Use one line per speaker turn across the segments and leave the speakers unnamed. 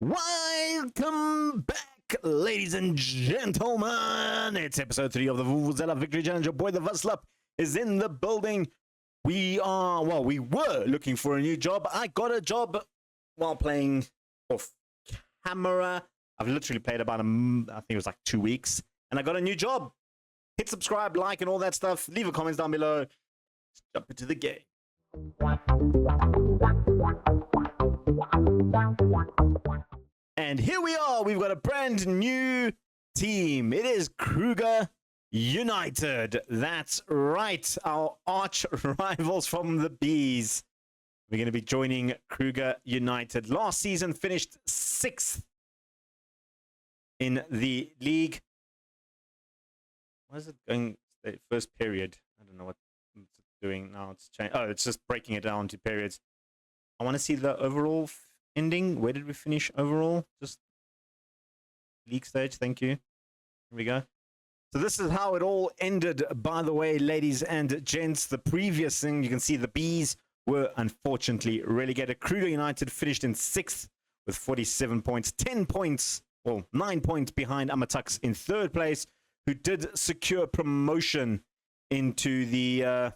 Welcome back, ladies and gentlemen. It's episode 3 of the Vuvuzela Victory Challenge. Your boy, the Vuslap, is in the building. We were looking for a new job. I got a job while playing off camera. I've literally played about, I think it was like 2 weeks. And I got a new job. Hit subscribe, like, and all that stuff. Leave a comment down below. Let's jump into the game. And here we are. We've got a brand new team. It is Kruger United. That's right. Our arch rivals from the Bees. We're going to be joining Kruger United. Last season finished 6th in the league. Why is it going the first period? I don't know what it's doing now. It's changed. Oh, it's just breaking it down to periods. I want to see the overall ending. Where did we finish overall? Just league stage. Thank you. Here we go. So this is how it all ended, by the way, ladies and gents. The previous thing, you can see the Bees were unfortunately relegated. Kruger United finished in 6th with 47 points. 10 points, well, 9 points behind Amatux in 3rd place, who did secure promotion into the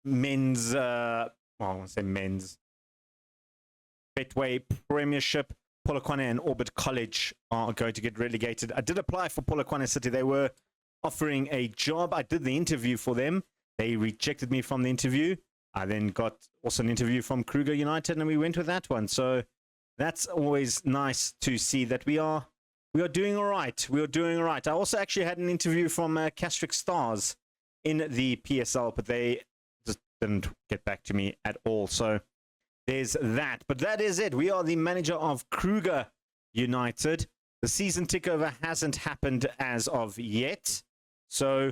men's, well, I want to say men's, Betway Premiership. Polokwane and Orbit College are going to get relegated. I did apply for Polokwane City. They were offering a job. I did the interview for them. They rejected me from the interview. I then got also an interview from Kruger United, and we went with that one. So that's always nice to see that we are doing all right. We are doing all right. I also actually had an interview from Castric Stars in the PSL, but they just didn't get back to me at all. So there's that. But that is it. We are the manager of Kruger United. The season takeover hasn't happened as of yet. So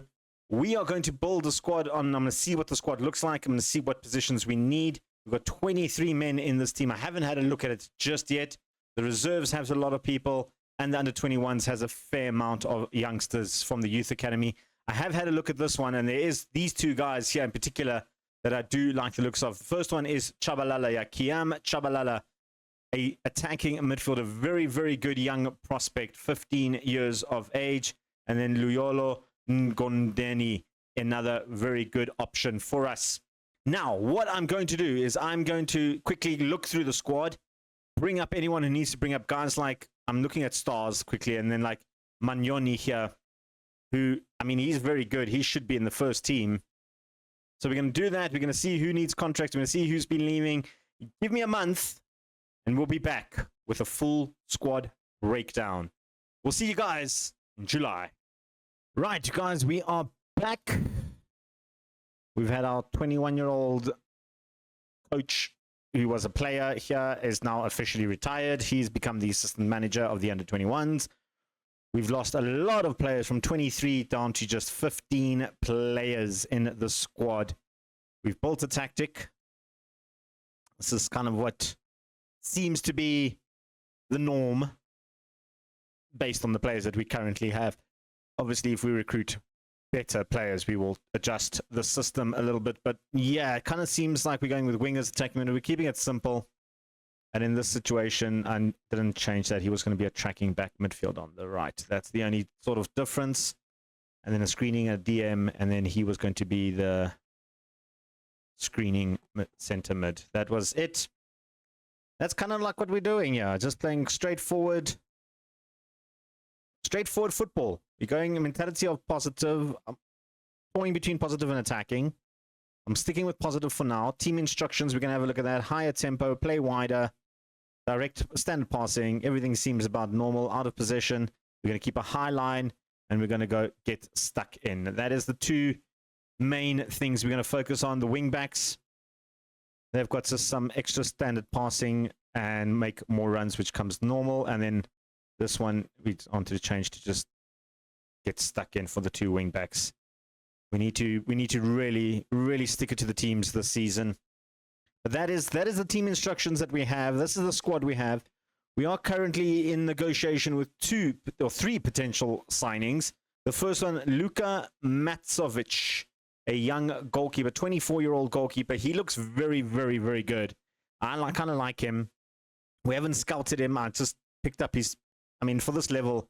we are going to build a squad on. I'm going to see what the squad looks like. I'm going to see what positions we need. We've got 23 men in this team. I haven't had a look at it just yet. The reserves have a lot of people, and the under-21s has a fair amount of youngsters from the youth academy. I have had a look at this one, and there is these two guys here in particular that I do like the looks of. The first one is Chabalala Yakiam. Chabalala, a attacking midfielder, very, very good young prospect, 15 years of age. And then Luyolo Ngondeni, another very good option for us. Now, what I'm going to do is I'm going to quickly look through the squad, bring up anyone who needs to bring up guys like, I'm looking at Stars quickly, and then like Magnoni here, who, I mean, he's very good. He should be in the first team. So we're going to do that. We're going to see who needs contracts. We're going to see who's been leaving. Give me a month, and we'll be back with a full squad breakdown. We'll see you guys in July. Right, guys, we are back. We've had our 21-year-old coach, who was a player here, is now officially retired. He's become the assistant manager of the under-21s. We've lost a lot of players from 23 down to just 15 players in the squad. We've built a tactic. This is kind of what seems to be the norm based on the players that we currently have. Obviously, if we recruit better players, we will adjust the system a little bit. But yeah, it kind of seems like we're going with wingers, attacking midfield. We're keeping it simple. And in this situation, I didn't change that. He was going to be a tracking back midfield on the right. That's the only sort of difference. And then a screening, a DM, and then he was going to be the screening center mid. That was it. That's kind of like what we're doing here. Just playing straightforward football. We're going a mentality of positive. I'm toying between positive and attacking. I'm sticking with positive for now. Team instructions, we're going to have a look at that. Higher tempo, play wider. Direct standard passing, everything seems about normal. Out of possession, we're going to keep a high line, and we're going to go get stuck in. That is the two main things we're going to focus on. The wing backs, they've got just some extra standard passing and make more runs, which comes normal. And then this one we want to change to just get stuck in for the two wing backs. We need to really stick it to the teams this season. But that is the team instructions that we have. This is the squad we have. We are currently in negotiation with 2 or 3 potential signings. The first one, Luka Matsovic, a young goalkeeper, 24-year-old goalkeeper. He looks very, very, very good. I kind of like him. We haven't scouted him. I just picked up his. I mean, for this level,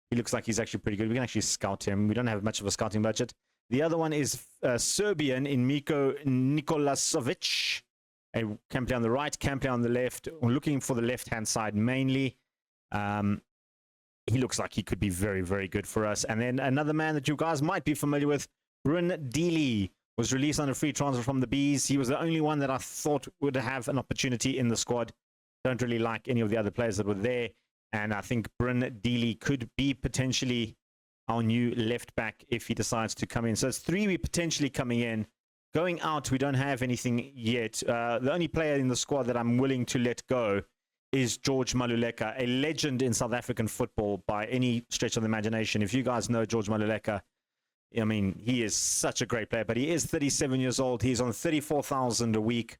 he looks like he's actually pretty good. We can actually scout him. We don't have much of a scouting budget. The other one is Serbian in Miko Nikolasovic. Can play on the right, can play on the left. We're looking for the left-hand side mainly. He looks like he could be very, very good for us. And then another man that you guys might be familiar with, Bryn Deely, was released on a free transfer from the Bees. He was the only one that I thought would have an opportunity in the squad. Don't really like any of the other players that were there. And I think Bryn Deely could be potentially our new left back if he decides to come in. So it's 3 we potentially coming in. Going out, we don't have anything yet. The only player in the squad that I'm willing to let go is George Maluleka, a legend in South African football by any stretch of the imagination. If you guys know George Maluleka, I mean, he is such a great player, but he is 37 years old. He's on 34,000 a week.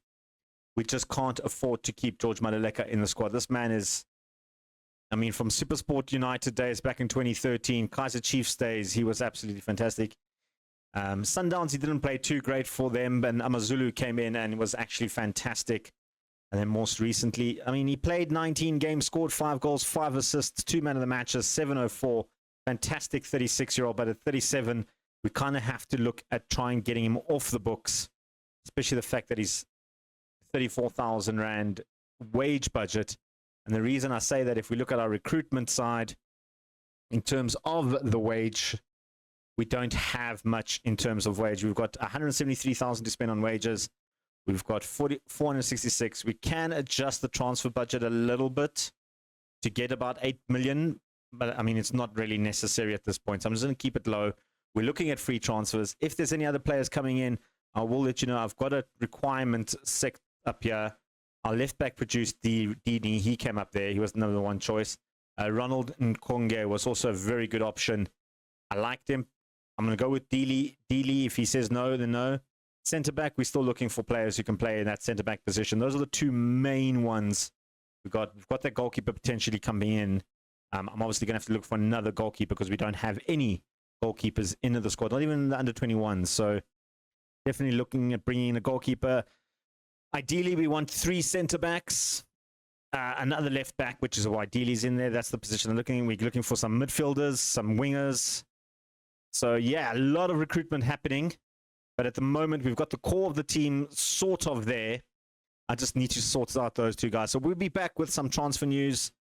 We just can't afford to keep George Maluleka in the squad. This man is, I mean, from SuperSport United days back in 2013, Kaizer Chiefs days, he was absolutely fantastic. Sundowns, he didn't play too great for them, and Amazulu came in and was actually fantastic. And then most recently, I mean, he played 19 games, scored 5 goals, 5 assists, 2 man of the matches, 704. Fantastic 36-year-old, but at 37, we kind of have to look at trying getting him off the books, especially the fact that he's 34,000 Rand wage budget. And the reason I say that, if we look at our recruitment side, in terms of the wage, we don't have much in terms of wage. We've got 173,000 to spend on wages. We've got 466. We can adjust the transfer budget a little bit to get about 8 million, but I mean, it's not really necessary at this point. So I'm just going to keep it low. We're looking at free transfers. If there's any other players coming in, I will let you know. I've got a requirement set up here. Our left back produced Dini. He came up there. He was number 1 choice. Ronald Nkonge was also a very good option. I liked him. I'm going to go with Deely. Deely, if he says no, then no. Centre back, we're still looking for players who can play in that centre back position. Those are the 2 main ones. We've got that goalkeeper potentially coming in. I'm obviously going to have to look for another goalkeeper because we don't have any goalkeepers into the squad, not even the under 21s. So definitely looking at bringing in a goalkeeper. Ideally, we want 3 centre backs, another left back, which is why Deely's in there. That's the position I'm looking. We're looking for some midfielders, some wingers. So yeah, a lot of recruitment happening. But at the moment, we've got the core of the team sort of there. I just need to sort out those 2 guys. So we'll be back with some transfer news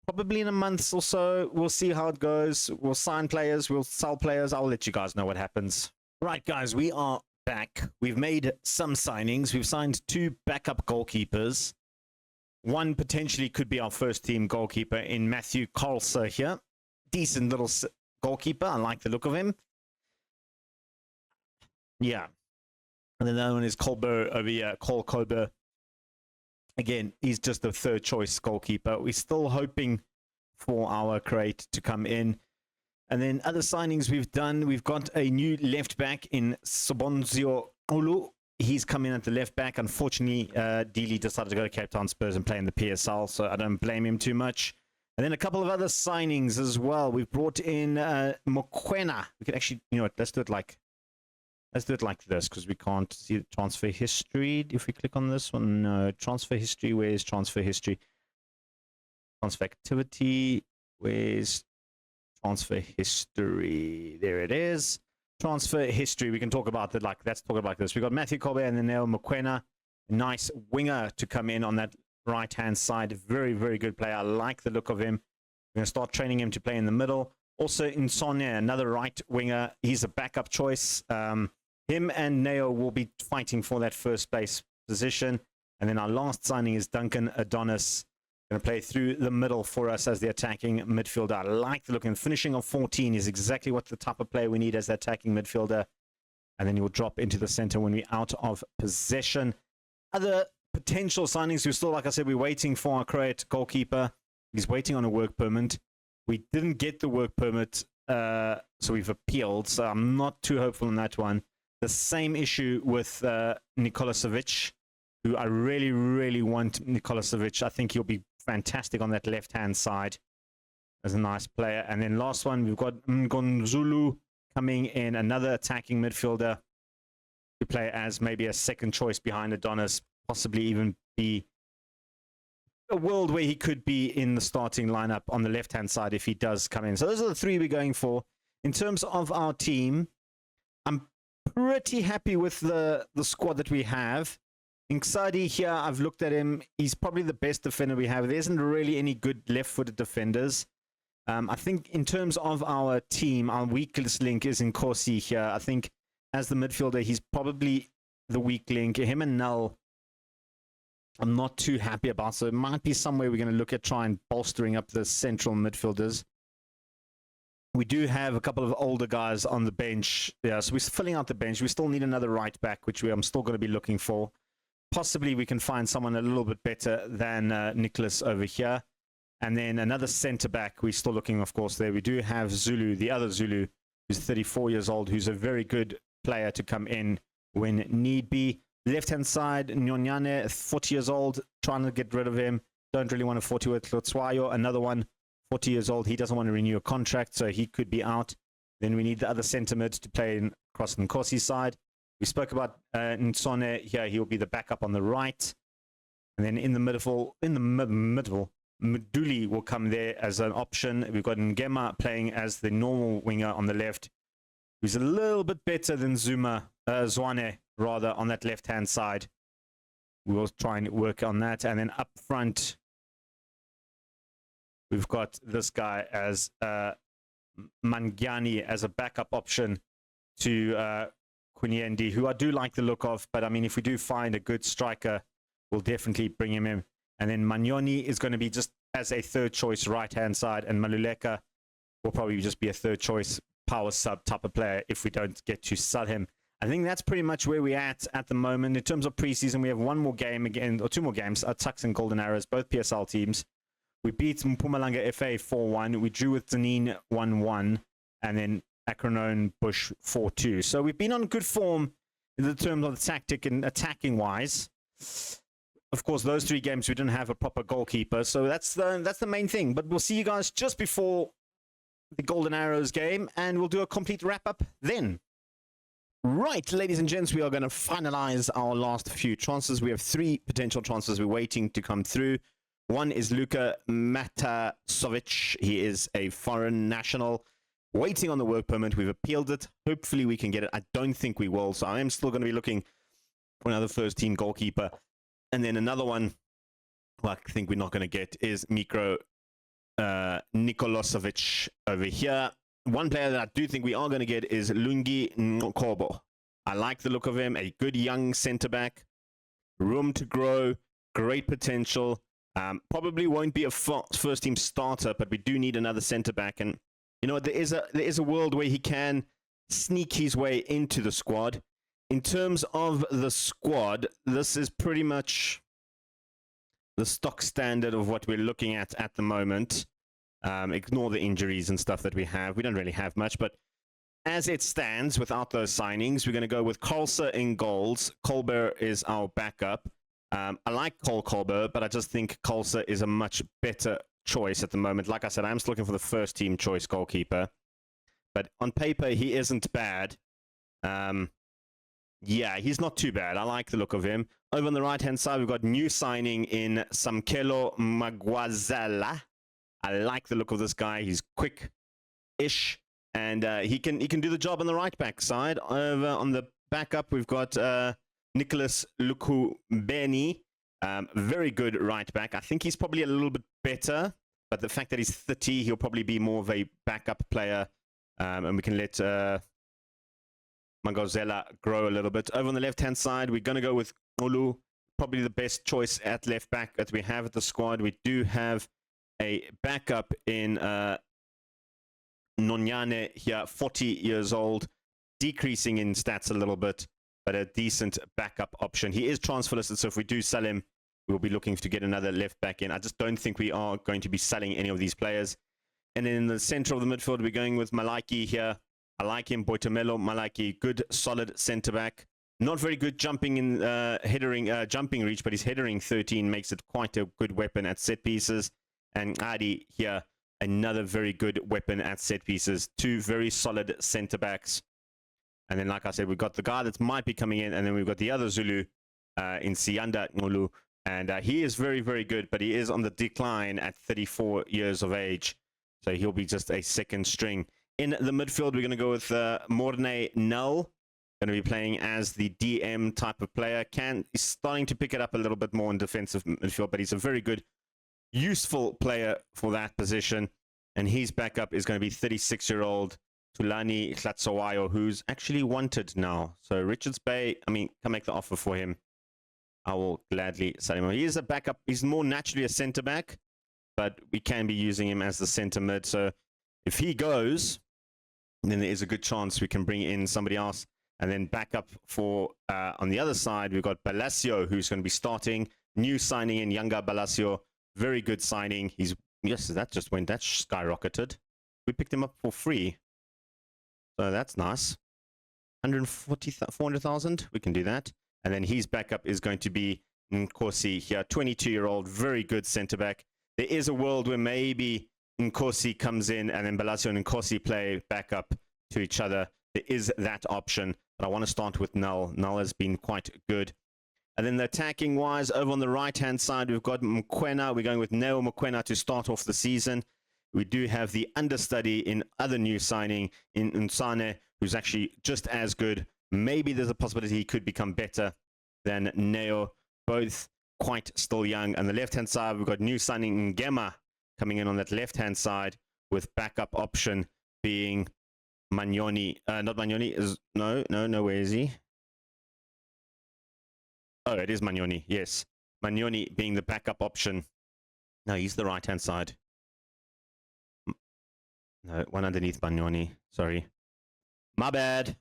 probably in a month or so. We'll see how it goes. We'll sign players. We'll sell players. I'll let you guys know what happens. Right, guys, we are back. We've made some signings. We've signed 2 backup goalkeepers. One potentially could be our first team goalkeeper in Matthew Carlser here. Decent little goalkeeper. I like the look of him. Yeah. And then the other one is Colbert over here, Cole Colbert. Again, he's just the 3rd choice goalkeeper. We're still hoping for our crate to come in. And then other signings we've done, we've got a new left back in Sobonzio Olu. He's come in at the left back. Unfortunately, Deely decided to go to Cape Town Spurs and play in the PSL, so I don't blame him too much. And then a couple of other signings as well. We've brought in Mokwena. We could actually, you know what, let's do it like this because we can't see the transfer history. If we click on this one, no. Transfer history, where's transfer history? Transfer activity, where's transfer history? There it is. Transfer history, we can talk about that. Let's talk about this. We've got Matthew Colbert and then Neo Mokwena. Nice winger to come in on that right-hand side. Very, very good player. I like the look of him. We're going to start training him to play in the middle. Also, Insonne, another right winger. He's a backup choice. Him and Neo will be fighting for that first place position. And then our last signing is Duncan Adonis. Going to play through the middle for us as the attacking midfielder. I like the look. And finishing of 14 is exactly what the type of player we need as the attacking midfielder. And then he'll drop into the center when we're out of possession. Other potential signings, we're still, like I said, we're waiting for our Croat goalkeeper. He's waiting on a work permit. We didn't get the work permit, so we've appealed. So I'm not too hopeful on that one. The same issue with Nikolasovic, who I really, really want Nikolasovic. I think he'll be fantastic on that left-hand side as a nice player. And then last one, we've got Ngonzulu coming in, another attacking midfielder to play as maybe a second choice behind Adonis, possibly even be a world where he could be in the starting lineup on the left-hand side if he does come in. So those are the three we're going for. In terms of our team, I'm pretty happy with the squad that we have. Inxadi here, I've looked at him. He's probably the best defender we have. There isn't really any good left-footed defenders. I think in terms of our team, our weakest link is Nkosi here. I think as the midfielder, he's probably the weak link. Him and Null, I'm not too happy about. So it might be somewhere we're going to look at trying bolstering up the central midfielders. We do have a couple of older guys on the bench. Yeah, so we're filling out the bench. We still need another right back, which I'm still going to be looking for. Possibly we can find someone a little bit better than Nicholas over here. And then another centre-back, we're still looking, of course, there. We do have Zulu, the other Zulu, who's 34 years old, who's a very good player to come in when need be. Left-hand side, Nyonyane, 40 years old, trying to get rid of him. Don't really want to 40 with Lotswayo. Another one, 40 years old. He doesn't want to renew a contract, so he could be out. Then we need the other centre-mid to play across Nkosi's side. We spoke about Nsone here. He'll be the backup on the right. And then in the middle, Mduli will come there as an option. We've got Ngema playing as the normal winger on the left, who's a little bit better than Zwane, rather, on that left-hand side. We will try and work on that. And then up front, we've got this guy as Mangiani as a backup option to Kunyendi, who I do like the look of. But, I mean, if we do find a good striker, we'll definitely bring him in. And then Manyoni is going to be just as a third choice right-hand side. And Maluleka will probably just be a third choice power sub type of player if we don't get to sell him. I think that's pretty much where we're at the moment. In terms of preseason, we have one more game again, or two more games, Tucks and Golden Arrows, both PSL teams. We beat Mpumalanga FA 4-1. We drew with Zanin 1-1. And then Akronon Bush 4-2. So we've been on good form in the terms of the tactic and attacking-wise. Of course, those three games, we didn't have a proper goalkeeper. So that's the main thing. But we'll see you guys just before the Golden Arrows game, and we'll do a complete wrap-up then. Right, ladies and gents, we are going to finalize our last few transfers. We have three potential transfers we're waiting to come through. One is Luka Matasovic. He is a foreign national waiting on the work permit. We've appealed it. Hopefully we can get it. I don't think we will. So I am still going to be looking for another first-team goalkeeper. And then another one who I think we're not going to get is Mikro Nikolosevic over here. One player that I do think we are going to get is Lungi Nkobo. I like the look of him. A good young centre-back. Room to grow. Great potential. Probably won't be a first-team starter, but we do need another centre-back. And you know what? There is a world where he can sneak his way into the squad. In terms of the squad, this is pretty much the stock standard of what we're looking at the moment. Ignore the injuries and stuff that we have. We don't really have much, but as it stands, without those signings, we're going to go with Kolser in goals. Kolber is our backup. I like Kolber, but I just think Kolser is a much better choice at the moment. Like I said, I'm still looking for the first-team choice goalkeeper. But on paper, he isn't bad. Yeah, he's not too bad. I like the look of him. Over on the right-hand side, we've got new signing in Samkelo Magwazala. I like the look of this guy. He's quick-ish, and he can do the job on the right-back side. Over on the backup, we've got Nicholas Lukubeni. Very good right-back. I think he's probably a little bit better, but the fact that he's 30, he'll probably be more of a backup player, and we can let Magwazala grow a little bit. Over on the left-hand side, we're going to go with Olu, probably the best choice at left-back that we have at the squad. We do have a backup in Nonyane here, 40 years old, decreasing in stats a little bit, but a decent backup option. He is transfer listed, so if we do sell him, we'll be looking to get another left back in. I just don't think we are going to be selling any of these players. And then in the center of the midfield, we're going with Malaki here. I like him, Boitamelo Malaki, good, solid center back. Not very good jumping in jumping reach, but his headering 13 makes it quite a good weapon at set pieces. And Adi here, another very good weapon at set pieces. Two very solid center backs. And then, like I said, we've got the guy that might be coming in, and then we've got the other Zulu in Siyanda Ngulu, And he is very, very good, but he is on the decline at 34 years of age. So he'll be just a second string. In the midfield, we're going to go with Morne Null. Going to be playing as the DM type of player. He's starting to pick it up a little bit more in defensive midfield, but he's a very good, useful player for that position. And his backup is going to be 36-year-old Tulani Tlatsawayo, who's actually wanted now. So Richards Bay, can make the offer for him. I will gladly sell him. He is a backup. He's more naturally a centre back, but we can be using him as the centre mid. So if he goes, then there is a good chance we can bring in somebody else. And then back up for, on the other side, we've got Balasio, who's going to be starting. New signing in Younger Balasio. Very good signing. Yes, that skyrocketed. We picked him up for free. So that's nice. 400,000. We can do that. And then his backup is going to be Nkosi here, 22-year-old, very good centre-back. There is a world where maybe Nkosi comes in and then Balasio and Nkosi play backup to each other. There is that option, but I want to start with Null. Null has been quite good. And then the attacking-wise, over on the right-hand side, we've got Mokoena. We're going with Neo Mokoena to start off the season. We do have the understudy in other new signing in Nsane, who's actually just as good. Maybe there's a possibility he could become better than Neo. Both quite still young. And the left-hand side, we've got new signing Ngema coming in on that left-hand side with backup option being Magnoni. Not Magnoni. No, where is he? Oh, it is Magnoni, yes. Magnoni being the backup option. No, he's the right-hand side. No, one underneath Magnoni. Sorry. My bad.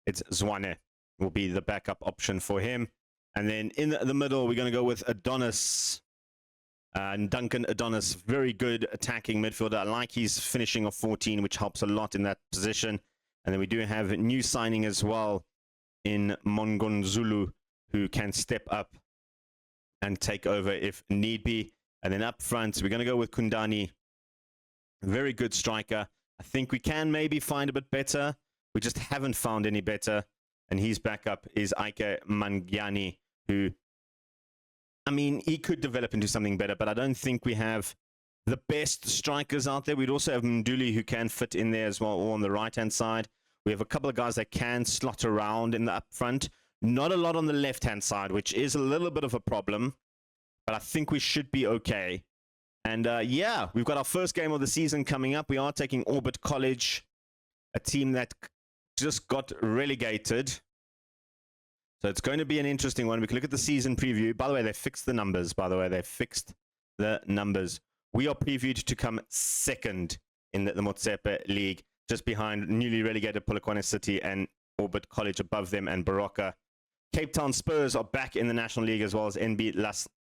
It's Zwane will be the backup option for him. And then in the middle, we're going to go with Adonis. Duncan Adonis, very good attacking midfielder. I like his finishing of 14, which helps a lot in that position. And then we do have a new signing as well in Mongonzulu, who can step up and take over if need be. And then up front, we're going to go with Kundani. Very good striker. I think we can maybe find a bit better. We just haven't found any better. And his backup is Ike Mangiani, who, he could develop into something better, but I don't think we have the best strikers out there. We'd also have Mduli, who can fit in there as well, or on the right-hand side. We have a couple of guys that can slot around in the up front. Not a lot on the left-hand side, which is a little bit of a problem, but I think we should be okay. And yeah, we've got our first game of the season coming up. We are taking Orbit College, a team that just got relegated. So it's going to be an interesting one. We can look at the season preview. By the way, they fixed the numbers. We are previewed to come second in the Motsepe League, just behind newly relegated Polokwane City and Orbit College above them and Baroka. Cape Town Spurs are back in the National League as well as NB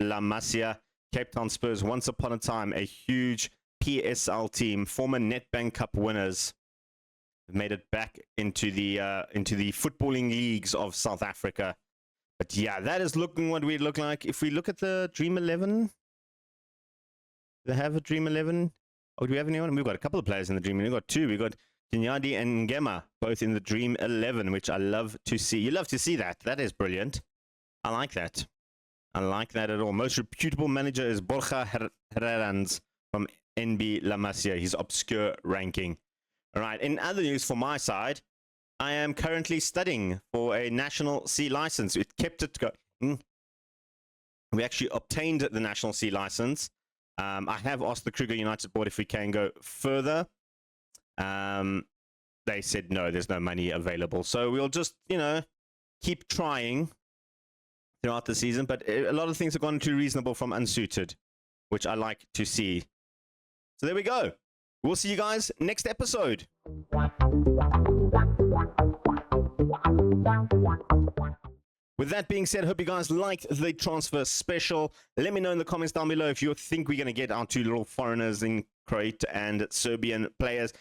La Masia. Cape Town Spurs, once upon a time, a huge PSL team, former Nedbank Cup winners, have made it back into the footballing leagues of South Africa. But yeah, that is looking what we look like. If we look at the Dream 11, do they have a Dream 11? Oh, do we have anyone? We've got a couple of players in the Dream 11. We've got two. We've got Kinyadi and Ngema, both in the Dream 11, which I love to see. You love to see that. That is brilliant. I like that. I like that at all. Most reputable manager is Borja Herrerans from NB La Masia, his obscure ranking. All right, in other news for my side, I am currently studying for a National C license. It kept it going. We actually obtained the National C license. I have asked the Kruger United board if we can go further. They said no, there's no money available. So we'll just, keep trying throughout the season. But a lot of things have gone too reasonable from unsuited, which I like to see. So there we go. We'll see you guys next episode. With that being said, I hope you guys liked the transfer special. Let me know in the comments down below if you think we're going to get our two little foreigners in Croat and Serbian players.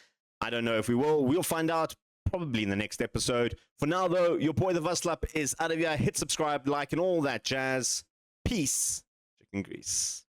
I don't know if we will. We'll find out probably in the next episode. For now, though, your boy the Vuslap is out of here. Hit subscribe, like, and all that jazz. Peace. Chicken grease.